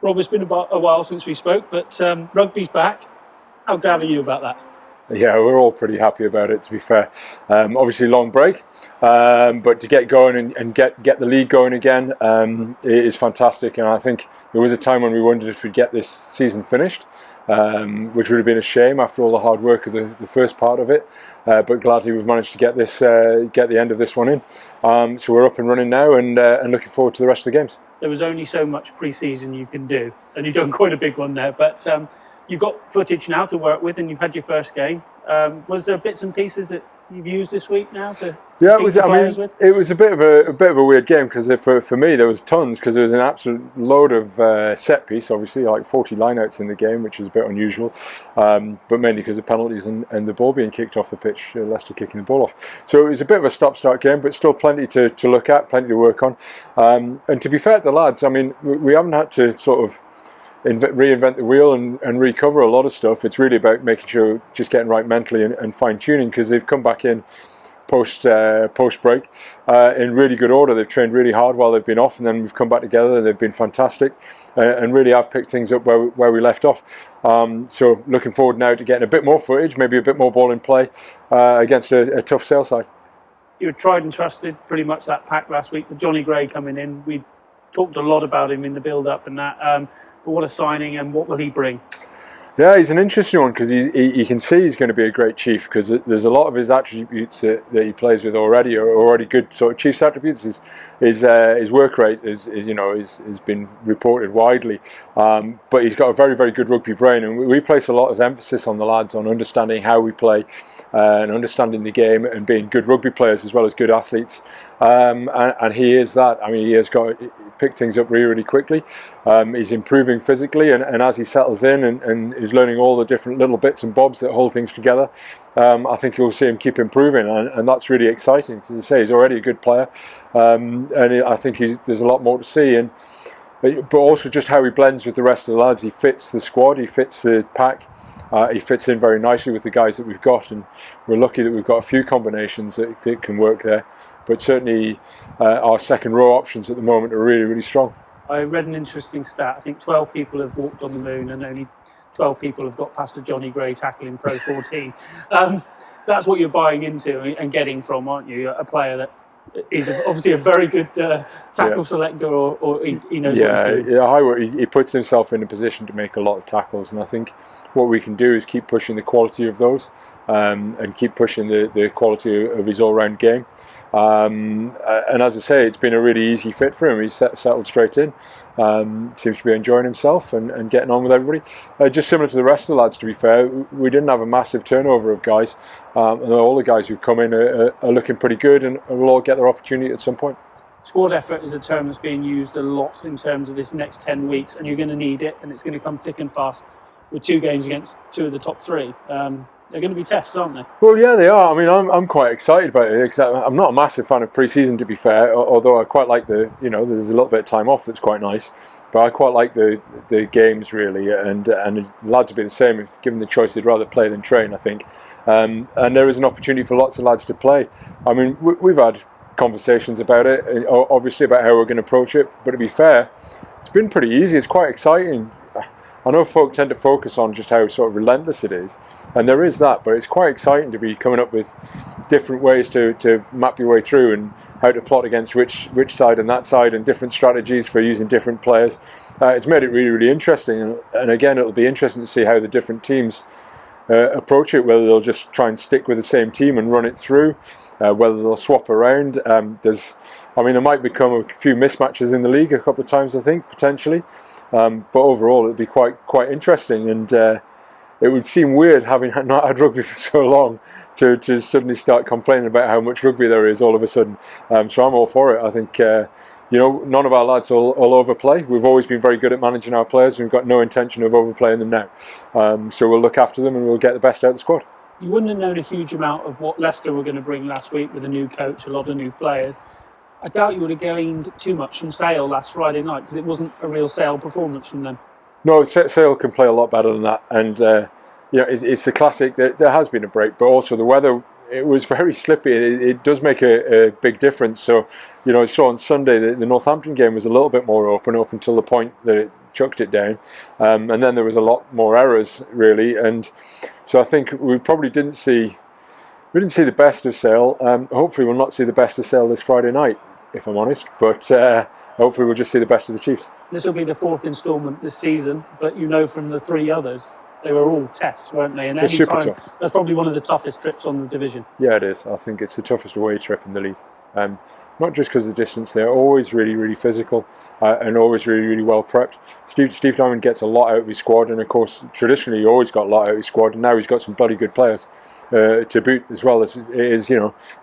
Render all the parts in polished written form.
Rob, it's been about a while since we spoke, but rugby's back. How glad are you about that? Yeah, we're all pretty happy about it, to be fair. Obviously, long break, but to get going and get the league going again it is fantastic. And I think there was a time when we wondered if we'd get this season finished, which would have been a shame after all the hard work of the first part of it. But gladly we've managed to get the end of this one in. So we're up and running now, and looking forward to the rest of the games. There was only so much pre-season you can do, and you've done quite a big one there. But you've got footage now to work with, and you've had your first game. Was there bits and pieces that you've used this week now to it was. It was a bit of a weird game because for me there was tons, because there was an absolute load of set piece. Obviously, like 40 lineouts in the game, which is a bit unusual, but mainly because of penalties and the ball being kicked off the pitch, Leicester kicking the ball off. So it was a bit of a stop-start game, but still plenty to look at, plenty to work on. And to be fair to the lads, I mean, we haven't had to sort of reinvent the wheel and recover a lot of stuff. It's really about making sure, just getting right mentally and fine-tuning, because they've come back in post break in really good order. They've trained really hard while they've been off, and then we've come back together and they've been fantastic, and really have picked things up where we left off. So looking forward now to getting a bit more footage, maybe a bit more ball in play against a tough Sale side. You were tried and trusted pretty much that pack last week, with Johnny Gray coming in. We talked a lot about him in the build-up and that. But what a signing, and what will he bring? Yeah, he's an interesting one, because you can see he's going to be a great chief, because there's a lot of his attributes that he plays with already are already good sort of chief's attributes. His work rate is been reported widely, but he's got a very, very good rugby brain, and we place a lot of emphasis on the lads on understanding how we play and understanding the game and being good rugby players as well as good athletes. And he is that. I mean, he has picked things up really, really quickly. He's improving physically, and as he settles in and is learning all the different little bits and bobs that hold things together, I think you'll see him keep improving, and that's really exciting. As I say, he's already a good player, and I think there's a lot more to see. But also just how he blends with the rest of the lads. He fits the squad, he fits the pack. He fits in very nicely with the guys that we've got, and we're lucky that we've got a few combinations that can work there. But certainly our second row options at the moment are really, really strong. I read an interesting stat. I think 12 people have walked on the moon, and only 12 people have got past a Johnny Gray tackle in Pro 14. That's what you're buying into and getting from, aren't you? A player that is obviously a very good tackle selector, or he knows what he's doing. Yeah, he puts himself in a position to make a lot of tackles, and I think what we can do is keep pushing the quality of those, and keep pushing the quality of his all-round game. And as I say, it's been a really easy fit for him. He's settled straight in, seems to be enjoying himself and getting on with everybody. Just similar to the rest of the lads, to be fair, we didn't have a massive turnover of guys, and all the guys who've come in are looking pretty good, and will all get their opportunity at some point. Squad effort is a term that's being used a lot in terms of this next 10 weeks, and you're going to need it, and it's going to come thick and fast with 2 games against 2 of the top 3. They're going to be tests, aren't they? Well, yeah, they are. I mean, I'm quite excited about it, because I'm not a massive fan of pre-season, to be fair, although I quite like there's a little bit of time off that's quite nice. But I quite like the games, really, and the lads will be the same. If given the choice, they'd rather play than train, I think. And there is an opportunity for lots of lads to play. I mean, we've had conversations about it, obviously, about how we're going to approach it. But to be fair, it's been pretty easy. It's quite exciting. I know folk tend to focus on just how sort of relentless it is, and there is that, but it's quite exciting to be coming up with different ways to map your way through, and how to plot against which side and that side, and different strategies for using different players. It's made it really, really interesting, and again, it'll be interesting to see how the different teams approach it, whether they'll just try and stick with the same team and run it through, whether they'll swap around. There might become a few mismatches in the league a couple of times, I think, potentially. But overall, it'd be quite interesting, and it would seem weird, having not had rugby for so long, to suddenly start complaining about how much rugby there is all of a sudden. So I'm all for it. I think none of our lads will overplay. We've always been very good at managing our players, and we've got no intention of overplaying them now. So we'll look after them, and we'll get the best out of the squad. You wouldn't have known a huge amount of what Leicester were going to bring last week with a new coach, a lot of new players. I doubt you would have gained too much from Sale last Friday night, because it wasn't a real Sale performance from them. No, Sale can play a lot better than that, and it's the classic. There has been a break, but also the weather. It was very slippy. It does make a big difference. So, I saw on Sunday the Northampton game was a little bit more open up until the point that chucked it down, and then there was a lot more errors really, and so I think we probably didn't see the best of Sale. Hopefully we'll not see the best of Sale this Friday night, if I'm honest, but hopefully we'll just see the best of the Chiefs. This will be the 4th instalment this season, but you know from the 3 others, they were all tests, weren't they? And It's super tough. That's probably one of the toughest trips on the division. Yeah, it is. I think it's the toughest away trip in the league. Not just because of the distance, they're always really, really physical and always really, really well prepped. Steve Diamond gets a lot out of his squad, and of course, traditionally, he always got a lot out of his squad, and now he's got some bloody good players to boot as well. As it is,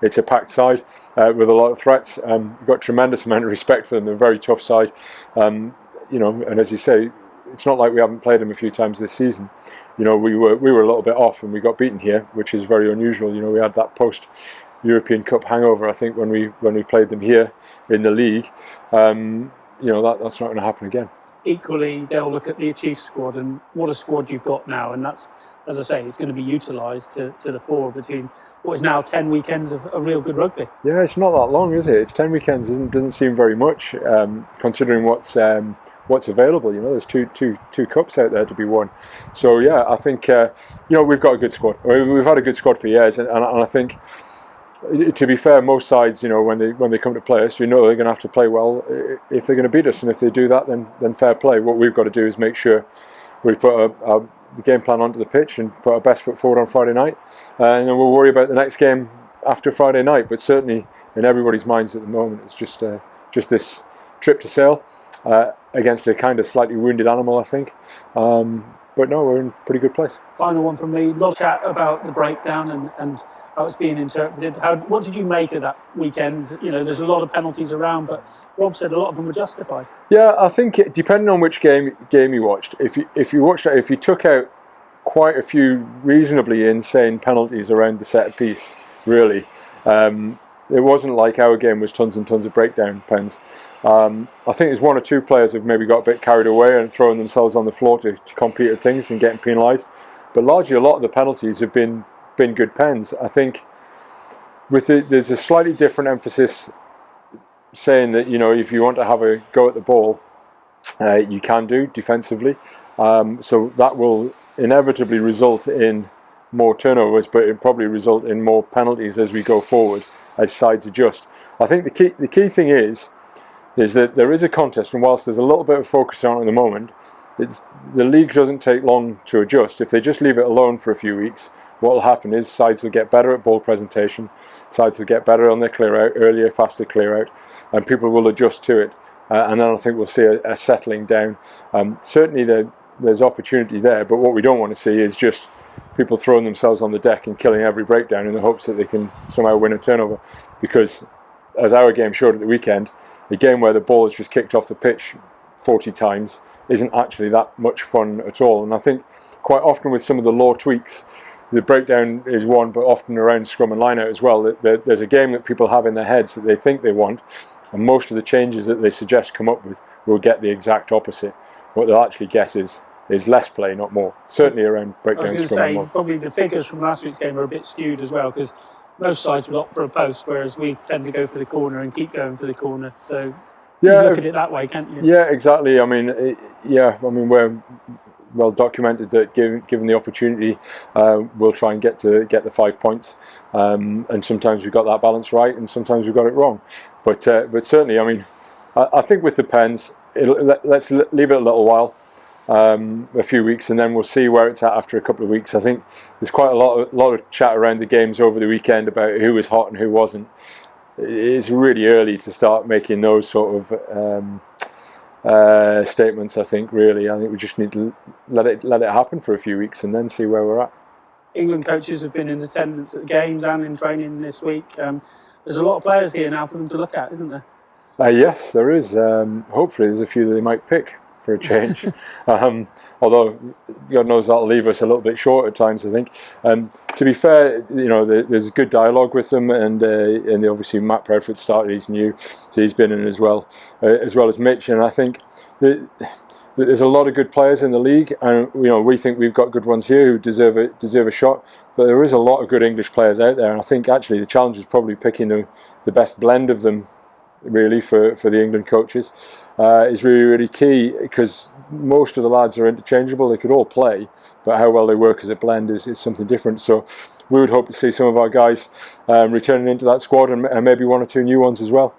it's a packed side with a lot of threats. We've got a tremendous amount of respect for them. They're a very tough side, and as you say, it's not like we haven't played them a few times this season. We were a little bit off and we got beaten here, which is very unusual. We had that post-European Cup hangover, I think, when we played them here in the league. That's not going to happen again. Equally, they'll look at the Chiefs squad and what a squad you've got now, and that's, as I say, it's going to be utilised to the fore between what is now 10 weekends of real good rugby. Yeah, it's not that long, is it? It's 10 weekends. Doesn't seem very much, considering what's available. There's two cups out there to be won. So yeah, I think we've got a good squad. We've had a good squad for years, and I think, to be fair, most sides, when they come to play us, they're going to have to play well if they're going to beat us, and if they do that, then fair play. What we've got to do is make sure we put the game plan onto the pitch and put our best foot forward on Friday night, and then we'll worry about the next game after Friday night. But certainly in everybody's minds at the moment, it's just this trip to Sale against a kind of slightly wounded animal, I think. But no, we're in a pretty good place. Final one from me. A lot of chat about the breakdown and how it's being interpreted. What did you make of that weekend? There's a lot of penalties around, but Rob said a lot of them were justified. Yeah, I think depending on which game you watched, if you took out quite a few reasonably insane penalties around the set piece, really, it wasn't like our game was tons and tons of breakdown pens. I think there's one or two players who've maybe got a bit carried away and thrown themselves on the floor to compete at things and getting penalised. But largely, a lot of the penalties have been good pens. I think there's a slightly different emphasis saying that if you want to have a go at the ball, you can do defensively. So that will inevitably result in more turnovers, but it probably result in more penalties as we go forward as sides adjust. I think the key thing is that there is a contest, and whilst there's a little bit of focus on it at the moment, the league doesn't take long to adjust. If they just leave it alone for a few weeks, what will happen is sides will get better at ball presentation, sides will get better on their clear out, earlier, faster clear out, and people will adjust to it. And then I think we'll see a settling down. Certainly there's opportunity there, but what we don't want to see is just people throwing themselves on the deck and killing every breakdown in the hopes that they can somehow win a turnover. Because, as our game showed at the weekend, a game where the ball is just kicked off the pitch 40 times isn't actually that much fun at all. And I think quite often with some of the law tweaks, the breakdown is one, but often around scrum and line out as well. There's a game that people have in their heads that they think they want, and most of the changes that they suggest come up with will get the exact opposite. What they'll actually get is less play, not more. Certainly around breakdown. I was going to say, probably the figures from last week's game are a bit skewed as well, because most sides will opt for a post, whereas we tend to go for the corner and keep going for the corner. So you look at it that way, can't you? Yeah, exactly. We're well documented that given the opportunity, we'll try and get the 5 points. And sometimes we got that balance right, and sometimes we got it wrong. But certainly, I think with the pens, let's leave it a little while. A few weeks, and then we'll see where it's at after a couple of weeks. I think there's quite a lot of chat around the games over the weekend about who was hot and who wasn't. It's really early to start making those sort of statements. I think we just need to let it happen for a few weeks and then see where we're at. England coaches have been in attendance at the games and in training this week. There's a lot of players here now for them to look at, isn't there? Yes, there is. Hopefully there's a few that they might pick for a change. Although God knows that'll leave us a little bit short at times, I think. To be fair, there's good dialogue with them, and obviously Matt Proudfoot started, he's new, so he's been in as well as Mitch, and I think there's a lot of good players in the league, and we think we've got good ones here who deserve a shot, but there is a lot of good English players out there, and I think actually the challenge is probably picking the best blend of them really for the England coaches is really, really key, because most of the lads are interchangeable. They could all play, but how well they work as a blend is something different. So we would hope to see some of our guys returning into that squad, and maybe one or two new ones as well.